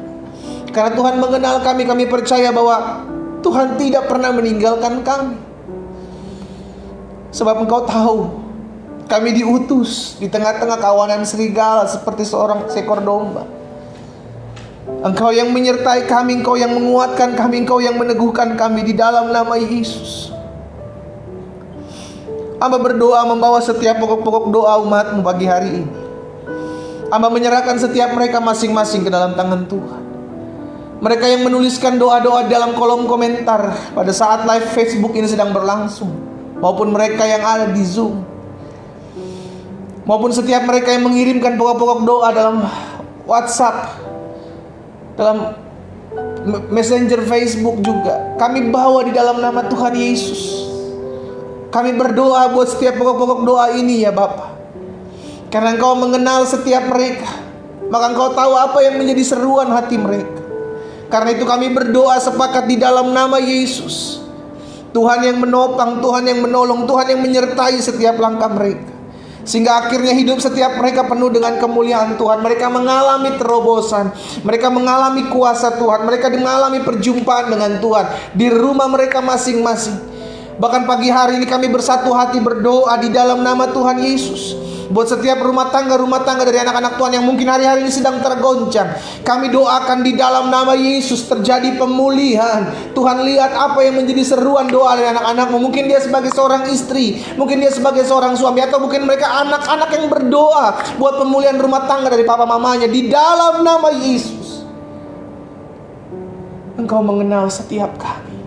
Karena Tuhan mengenal kami, kami percaya bahwa Tuhan tidak pernah meninggalkan kami. Sebab Engkau tahu, kami diutus di tengah-tengah kawanan serigala seperti seekor domba. Engkau yang menyertai kami, Engkau yang menguatkan kami, Engkau yang meneguhkan kami di dalam nama Yesus. Hamba berdoa membawa setiap pokok-pokok doa umat-Mu pagi hari ini. Hamba menyerahkan setiap mereka masing-masing ke dalam tangan Tuhan. Mereka yang menuliskan doa-doa dalam kolom komentar pada saat live Facebook ini sedang berlangsung, maupun mereka yang ada di Zoom, maupun setiap mereka yang mengirimkan pokok-pokok doa dalam WhatsApp, dalam Messenger Facebook juga, kami bawa di dalam nama Tuhan Yesus. Kami berdoa buat setiap pokok-pokok doa ini ya Bapa. Karena Engkau mengenal setiap mereka, maka Engkau tahu apa yang menjadi seruan hati mereka. Karena itu kami berdoa sepakat di dalam nama Yesus. Tuhan yang menopang, Tuhan yang menolong, Tuhan yang menyertai setiap langkah mereka. Sehingga akhirnya hidup setiap mereka penuh dengan kemuliaan Tuhan. Mereka mengalami terobosan, mereka mengalami kuasa Tuhan, mereka mengalami perjumpaan dengan Tuhan di rumah mereka masing-masing. Bahkan pagi hari ini kami bersatu hati berdoa di dalam nama Tuhan Yesus. Buat setiap rumah tangga dari anak-anak Tuhan yang mungkin hari-hari ini sedang tergoncang, kami doakan di dalam nama Yesus terjadi pemulihan. Tuhan lihat apa yang menjadi seruan doa dari anak-anakmu. Mungkin dia sebagai seorang istri, mungkin dia sebagai seorang suami, atau mungkin mereka anak-anak yang berdoa buat pemulihan rumah tangga dari papa mamanya. Di dalam nama Yesus, Engkau mengenal setiap kami.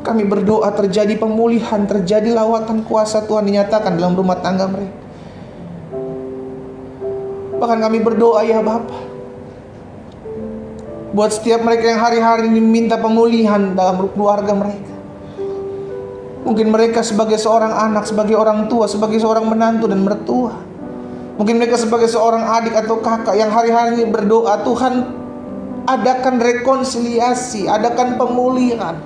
Kami berdoa terjadi pemulihan, terjadi lawatan kuasa Tuhan dinyatakan dalam rumah tangga mereka. Bahkan kami berdoa ya Bapa, buat setiap mereka yang hari-hari ini minta pemulihan dalam keluarga mereka. Mungkin mereka sebagai seorang anak, sebagai orang tua, sebagai seorang menantu dan mertua. Mungkin mereka sebagai seorang adik atau kakak yang hari-hari ini berdoa, Tuhan adakan rekonsiliasi, adakan pemulihan.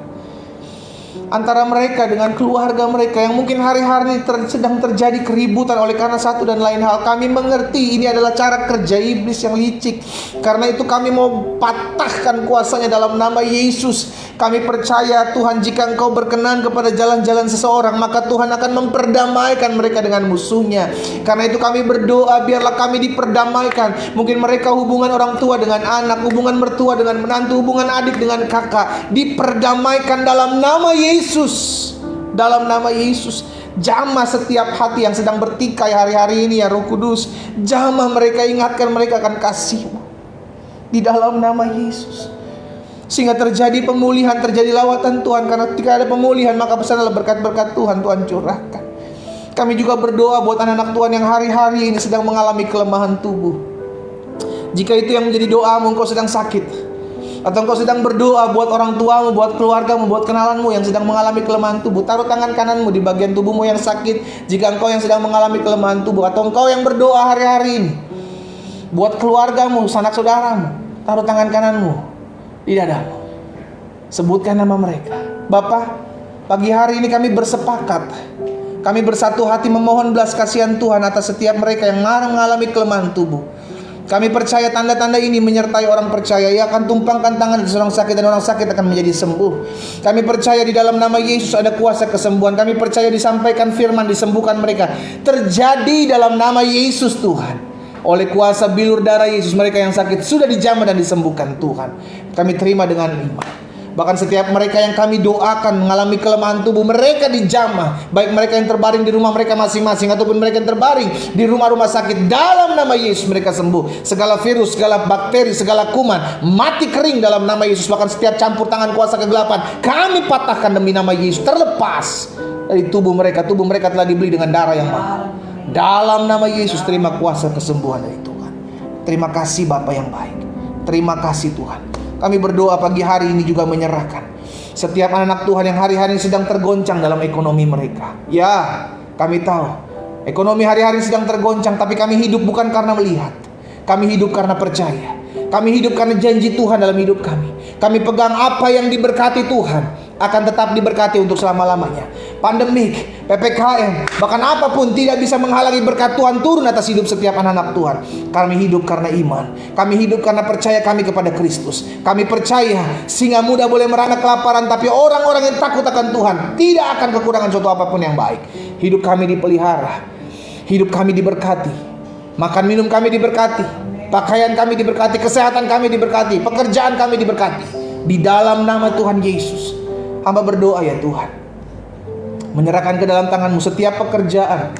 antara mereka dengan keluarga mereka yang mungkin hari-hari sedang terjadi keributan oleh karena satu dan lain hal. Kami mengerti ini adalah cara kerja iblis yang licik. Karena itu kami mau patahkan kuasanya dalam nama Yesus. Kami percaya Tuhan, jika Engkau berkenan kepada jalan-jalan seseorang, maka Tuhan akan memperdamaikan mereka dengan musuhnya. Karena itu kami berdoa, biarlah kami diperdamaikan. Mungkin mereka hubungan orang tua dengan anak, hubungan mertua dengan menantu, hubungan adik dengan kakak, diperdamaikan dalam nama Yesus. Dalam nama Yesus. Jamah setiap hati yang sedang bertikai hari-hari ini ya Roh Kudus. Jamah mereka, ingatkan mereka akan kasih-Mu di dalam nama Yesus, sehingga terjadi pemulihan, terjadi lawatan Tuhan. Karena ketika ada pemulihan, maka pesanlah berkat-berkat Tuhan curahkan. Kami juga berdoa buat anak-anak Tuhan yang hari-hari ini sedang mengalami kelemahan tubuh. Jika itu yang menjadi doamu, engkau sedang sakit, atau engkau sedang berdoa buat orang tuamu, buat keluargamu, buat kenalanmu yang sedang mengalami kelemahan tubuh, taruh tangan kananmu di bagian tubuhmu yang sakit. Jika engkau yang sedang mengalami kelemahan tubuh, atau engkau yang berdoa hari-hari ini buat keluargamu, sanak saudaramu, taruh tangan kananmu di dadamu. Sebutkan nama mereka. Bapa, pagi hari ini kami bersepakat, kami bersatu hati memohon belas kasihan Tuhan atas setiap mereka yang mengalami kelemahan tubuh. Kami percaya tanda-tanda ini menyertai orang percaya. Ia akan tumpangkan tangan di seorang sakit dan orang sakit akan menjadi sembuh. Kami percaya di dalam nama Yesus ada kuasa kesembuhan. Kami percaya disampaikan firman, disembuhkan mereka. Terjadi dalam nama Yesus Tuhan. Oleh kuasa bilur darah Yesus, mereka yang sakit sudah dijamah dan disembuhkan Tuhan. Kami terima dengan iman. Bahkan setiap mereka yang kami doakan mengalami kelemahan tubuh, mereka dijamah. Baik mereka yang terbaring di rumah mereka masing-masing, ataupun mereka yang terbaring di rumah-rumah sakit, dalam nama Yesus mereka sembuh. Segala virus, segala bakteri, segala kuman mati kering dalam nama Yesus. Bahkan setiap campur tangan kuasa kegelapan kami patahkan demi nama Yesus. Terlepas dari tubuh mereka. Tubuh mereka telah dibeli dengan darah yang mahal. Dalam nama Yesus terima kuasa kesembuhan dari Tuhan. Terima kasih Bapa yang baik. Terima kasih Tuhan. Kami berdoa pagi hari ini juga menyerahkan setiap anak Tuhan yang hari-hari sedang tergoncang dalam ekonomi mereka. Ya, kami tahu ekonomi hari-hari sedang tergoncang, tapi kami hidup bukan karena melihat. Kami hidup karena percaya. Kami hidup karena janji Tuhan dalam hidup kami. Kami pegang apa yang diberkati Tuhan akan tetap diberkati untuk selama-lamanya. Pandemik, PPKM, bahkan apapun tidak bisa menghalangi berkat Tuhan turun atas hidup setiap anak-anak Tuhan. Kami hidup karena iman. Kami hidup karena percaya kami kepada Kristus. Kami percaya singa muda boleh merana kelaparan, tapi orang-orang yang takut akan Tuhan tidak akan kekurangan suatu apapun yang baik. Hidup kami dipelihara. Hidup kami diberkati. Makan minum kami diberkati. Pakaian kami diberkati. Kesehatan kami diberkati. Pekerjaan kami diberkati. Di dalam nama Tuhan Yesus, hamba berdoa ya Tuhan, menyerahkan ke dalam tangan-Mu setiap pekerjaan,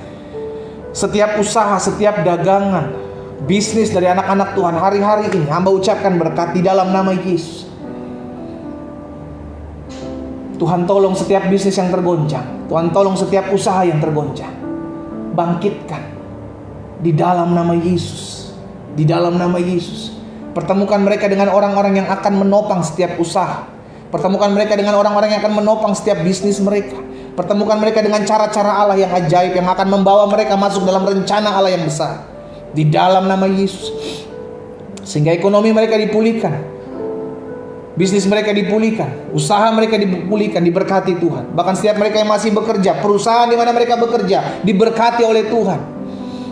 setiap usaha, setiap dagangan, bisnis dari anak-anak Tuhan hari-hari ini. Hamba ucapkan berkat di dalam nama Yesus. Tuhan tolong setiap bisnis yang tergoncang. Tuhan tolong setiap usaha yang tergoncang. Bangkitkan di dalam nama Yesus. Di dalam nama Yesus. Pertemukan mereka dengan orang-orang yang akan menopang setiap usaha. Pertemukan mereka dengan orang-orang yang akan menopang setiap bisnis mereka. Pertemukan mereka dengan cara-cara Allah yang ajaib, yang akan membawa mereka masuk dalam rencana Allah yang besar. Di dalam nama Yesus. Sehingga ekonomi mereka dipulihkan, bisnis mereka dipulihkan, usaha mereka dipulihkan, diberkati Tuhan. Bahkan setiap mereka yang masih bekerja, perusahaan di mana mereka bekerja, diberkati oleh Tuhan.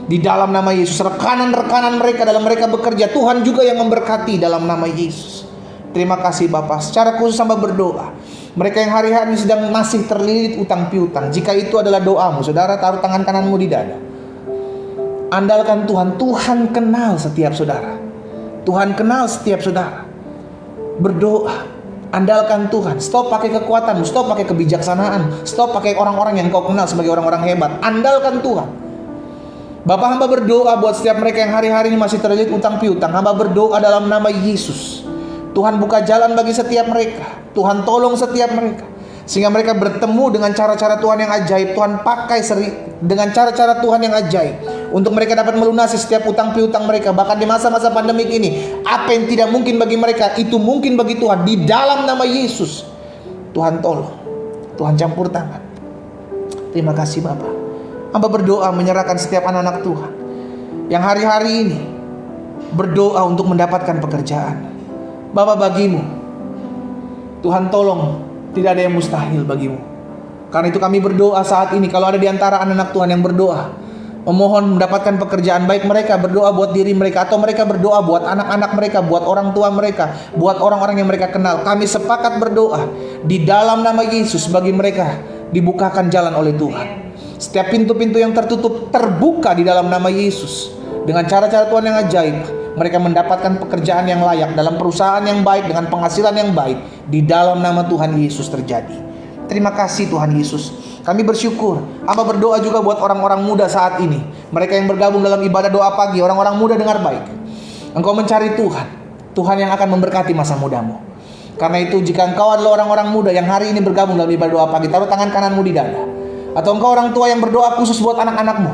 Di dalam nama Yesus. Rekanan-rekanan mereka dalam mereka bekerja, Tuhan juga yang memberkati dalam nama Yesus. Terima kasih Bapa. Secara khusus hamba berdoa, mereka yang hari-hari ini sedang masih terlilit utang piutang, jika itu adalah doamu, saudara taruh tangan kananmu di dada. Andalkan Tuhan. Tuhan kenal setiap saudara. Tuhan kenal setiap saudara. Berdoa, andalkan Tuhan. Stop pakai kekuatanmu, stop pakai kebijaksanaan, stop pakai orang-orang yang kau kenal sebagai orang-orang hebat. Andalkan Tuhan. Bapak, hamba berdoa buat setiap mereka yang hari-hari ini masih terlilit utang piutang. Hamba berdoa dalam nama Yesus. Tuhan buka jalan bagi setiap mereka. Tuhan tolong setiap mereka, sehingga mereka bertemu dengan cara-cara Tuhan yang ajaib. Tuhan pakai dengan cara-cara Tuhan yang ajaib untuk mereka dapat melunasi setiap utang piutang mereka. Bahkan di masa-masa pandemik ini, apa yang tidak mungkin bagi mereka, itu mungkin bagi Tuhan. Di dalam nama Yesus, Tuhan tolong. Tuhan campur tangan. Terima kasih Bapak. Hamba berdoa menyerahkan setiap anak-anak Tuhan yang hari-hari ini berdoa untuk mendapatkan pekerjaan. Bapak, bagimu Tuhan tolong Tidak ada yang mustahil bagimu. Karena itu kami berdoa saat ini, kalau ada di antara anak-anak Tuhan yang berdoa, memohon mendapatkan pekerjaan, baik mereka berdoa buat diri mereka, atau mereka berdoa buat anak-anak mereka, buat orang tua mereka, buat orang-orang yang mereka kenal. Kami sepakat berdoa di dalam nama Yesus, bagi mereka dibukakan jalan oleh Tuhan. Setiap pintu-pintu yang tertutup terbuka di dalam nama Yesus. Dengan cara-cara Tuhan yang ajaib, mereka mendapatkan pekerjaan yang layak, dalam perusahaan yang baik, dengan penghasilan yang baik, di dalam nama Tuhan Yesus terjadi. Terima kasih Tuhan Yesus. Kami bersyukur. Hamba berdoa juga buat orang-orang muda saat ini, mereka yang bergabung dalam ibadah doa pagi. Orang-orang muda, dengar baik. Engkau mencari Tuhan, Tuhan yang akan memberkati masa mudamu. Karena itu jika engkau adalah orang-orang muda yang hari ini bergabung dalam ibadah doa pagi, taruh tangan kananmu di dada. Atau engkau orang tua yang berdoa khusus buat anak-anakmu,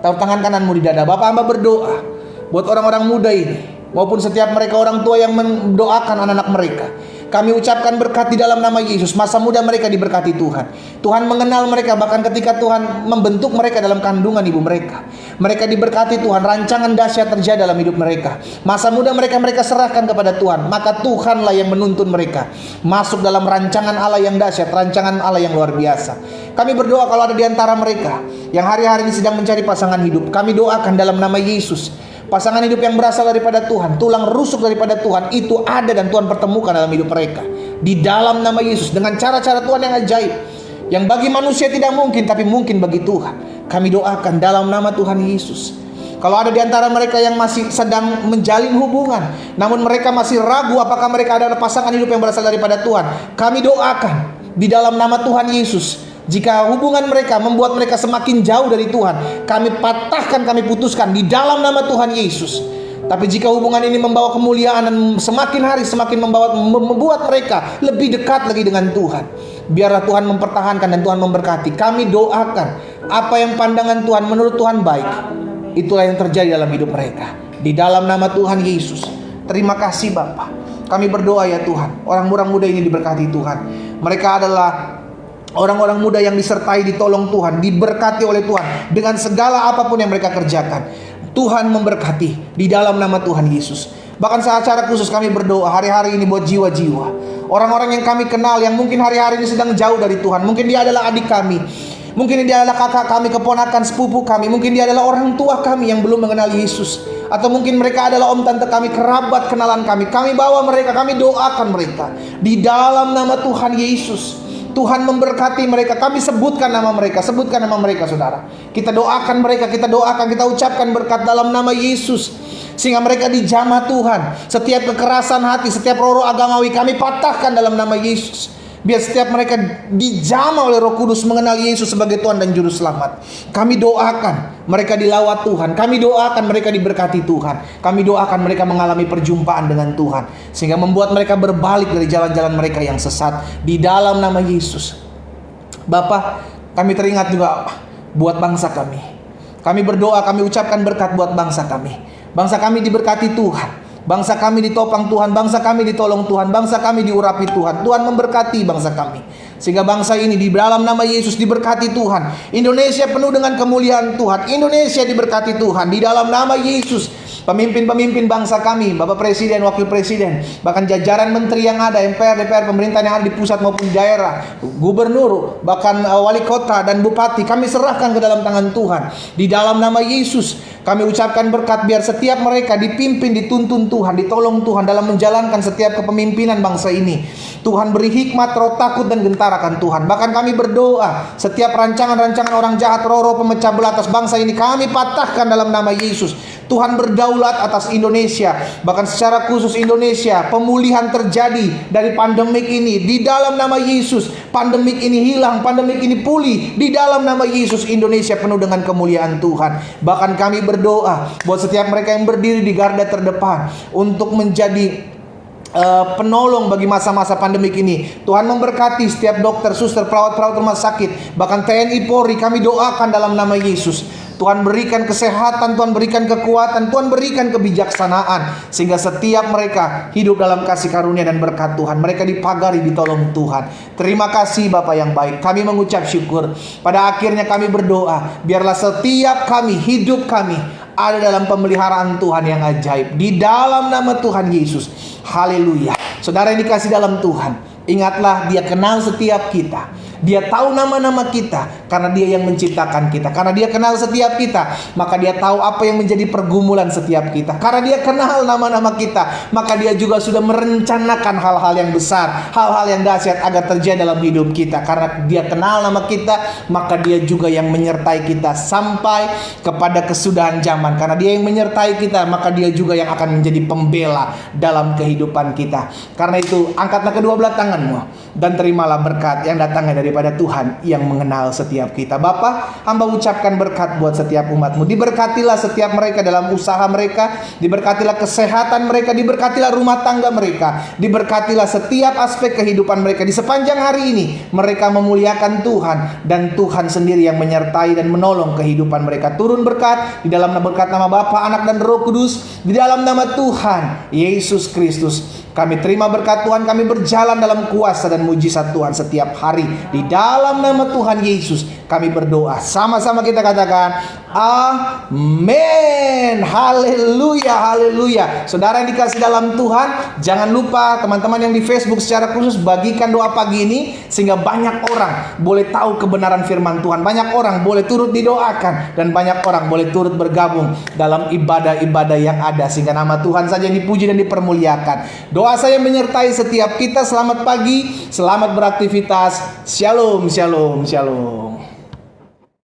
taruh tangan kananmu di dada. Bapak hamba berdoa buat orang-orang muda ini, maupun setiap mereka orang tua yang mendoakan anak-anak mereka. Kami ucapkan berkat di dalam nama Yesus. Masa muda mereka diberkati Tuhan. Tuhan mengenal mereka bahkan ketika Tuhan membentuk mereka dalam kandungan ibu mereka. Mereka diberkati Tuhan. Rancangan dahsyat terjadi dalam hidup mereka. Masa muda mereka serahkan kepada Tuhan. Maka Tuhanlah yang menuntun mereka masuk dalam rancangan Allah yang dahsyat, rancangan Allah yang luar biasa. Kami berdoa kalau ada di antara mereka yang hari-hari ini sedang mencari pasangan hidup, kami doakan dalam nama Yesus, pasangan hidup yang berasal daripada Tuhan, tulang rusuk daripada Tuhan, itu ada dan Tuhan pertemukan dalam hidup mereka. Di dalam nama Yesus, dengan cara-cara Tuhan yang ajaib, yang bagi manusia tidak mungkin, tapi mungkin bagi Tuhan. Kami doakan dalam nama Tuhan Yesus. Kalau ada di antara mereka yang masih sedang menjalin hubungan, namun mereka masih ragu apakah mereka adalah pasangan hidup yang berasal daripada Tuhan, kami doakan di dalam nama Tuhan Yesus. Jika hubungan mereka membuat mereka semakin jauh dari Tuhan, kami patahkan, kami putuskan di dalam nama Tuhan Yesus. Tapi jika hubungan ini membawa kemuliaan dan semakin hari semakin membuat mereka lebih dekat lagi dengan Tuhan, biarlah Tuhan mempertahankan dan Tuhan memberkati. Kami doakan apa yang pandangan Tuhan menurut Tuhan baik, itulah yang terjadi dalam hidup mereka. Di dalam nama Tuhan Yesus. Terima kasih Bapa. Kami berdoa ya Tuhan, orang-orang muda ini diberkati Tuhan. Mereka adalah orang-orang muda yang disertai, ditolong Tuhan, diberkati oleh Tuhan dengan segala apapun yang mereka kerjakan. Tuhan memberkati di dalam nama Tuhan Yesus. Bahkan secara khusus kami berdoa hari-hari ini buat jiwa-jiwa orang-orang yang kami kenal, yang mungkin hari-hari ini sedang jauh dari Tuhan. Mungkin dia adalah adik kami, mungkin dia adalah kakak kami, keponakan, sepupu kami, mungkin dia adalah orang tua kami yang belum mengenal Yesus, atau mungkin mereka adalah om tante kami, kerabat kenalan kami. Kami bawa mereka, kami doakan mereka di dalam nama Tuhan Yesus. Tuhan memberkati mereka. Kami sebutkan nama mereka, saudara. Kita doakan mereka, kita ucapkan berkat dalam nama Yesus, sehingga mereka dijamah Tuhan. Setiap kekerasan hati, setiap roh agamawi kami patahkan dalam nama Yesus. Biar setiap mereka dijamah oleh Roh Kudus mengenal Yesus sebagai Tuhan dan Juru Selamat. Kami doakan mereka dilawat Tuhan. Kami doakan mereka diberkati Tuhan. Kami doakan mereka mengalami perjumpaan dengan Tuhan, sehingga membuat mereka berbalik dari jalan-jalan mereka yang sesat. Di dalam nama Yesus. Bapa, kami teringat juga buat bangsa kami. Kami berdoa, kami ucapkan berkat buat bangsa kami. Bangsa kami diberkati Tuhan. Bangsa kami ditopang Tuhan, bangsa kami ditolong Tuhan, bangsa kami diurapi Tuhan. Tuhan memberkati bangsa kami, sehingga bangsa ini di dalam nama Yesus diberkati Tuhan. Indonesia penuh dengan kemuliaan Tuhan. Indonesia diberkati Tuhan di dalam nama Yesus. Pemimpin-pemimpin bangsa kami, Bapak Presiden, Wakil Presiden, bahkan jajaran menteri yang ada, MPR, DPR, pemerintahan yang ada di pusat maupun daerah, gubernur, bahkan wali kota dan bupati, kami serahkan ke dalam tangan Tuhan. Di dalam nama Yesus kami ucapkan berkat, biar setiap mereka dipimpin, dituntun Tuhan, ditolong Tuhan dalam menjalankan setiap kepemimpinan bangsa ini. Tuhan beri hikmat, roh takut dan gentar akan Tuhan. Bahkan kami berdoa, setiap rancangan-rancangan orang jahat, roh-roh pemecah belah atas bangsa ini, kami patahkan dalam nama Yesus. Tuhan berdaulat atas Indonesia, bahkan secara khusus Indonesia, pemulihan terjadi dari pandemik ini. Di dalam nama Yesus, pandemik ini hilang, pandemik ini pulih. Di dalam nama Yesus, Indonesia penuh dengan kemuliaan Tuhan. Bahkan kami berdoa buat setiap mereka yang berdiri di garda terdepan untuk menjadi penolong bagi masa-masa pandemik ini. Tuhan memberkati setiap dokter, suster, perawat-perawat rumah sakit, bahkan TNI Polri. Kami doakan dalam nama Yesus. Tuhan berikan kesehatan, Tuhan berikan kekuatan, Tuhan berikan kebijaksanaan, sehingga setiap mereka hidup dalam kasih karunia dan berkat Tuhan. Mereka dipagari, ditolong Tuhan. Terima kasih Bapa yang baik. Kami mengucap syukur. Pada akhirnya kami berdoa, biarlah setiap kami, hidup kami ada dalam pemeliharaan Tuhan yang ajaib. Di dalam nama Tuhan Yesus. Haleluya. Saudara yang dikasih dalam Tuhan, Ingatlah, Dia kenal setiap kita. Dia tahu nama-nama kita karena Dia yang menciptakan kita. Karena Dia kenal setiap kita, maka Dia tahu apa yang menjadi pergumulan setiap kita. Karena Dia kenal nama-nama kita, maka Dia juga sudah merencanakan hal-hal yang besar, hal-hal yang dahsyat agar terjadi dalam hidup kita. Karena Dia kenal nama kita, maka Dia juga yang menyertai kita sampai kepada kesudahan zaman. Karena Dia yang menyertai kita, maka Dia juga yang akan menjadi pembela dalam kehidupan kita. Karena itu, angkatlah kedua belah tanganmu dan terimalah berkat yang datangnya daripada Tuhan yang mengenal setiap kita. Bapa, hamba ucapkan berkat buat setiap umat-Mu. Diberkatilah setiap mereka dalam usaha mereka, diberkatilah kesehatan mereka, diberkatilah rumah tangga mereka, diberkatilah setiap aspek kehidupan mereka. Di sepanjang hari ini mereka memuliakan Tuhan, dan Tuhan sendiri yang menyertai dan menolong kehidupan mereka. Turun berkat di dalam berkat nama Bapa, Anak dan Roh Kudus, di dalam nama Tuhan Yesus Kristus. Kami terima berkat Tuhan, kami berjalan dalam kuasa dan mujizat Tuhan setiap hari. Di dalam nama Tuhan Yesus kami berdoa. Sama-sama kita katakan amin. Haleluya, haleluya. Saudara yang dikasih dalam Tuhan, jangan lupa teman-teman yang di Facebook secara khusus bagikan doa pagi ini, sehingga banyak orang boleh tahu kebenaran firman Tuhan. Banyak orang boleh turut didoakan, dan banyak orang boleh turut bergabung dalam ibadah-ibadah yang ada, sehingga nama Tuhan saja dipuji dan dipermuliakan. Doa saya menyertai setiap kita. Selamat pagi, selamat beraktivitas. Shalom, shalom, shalom.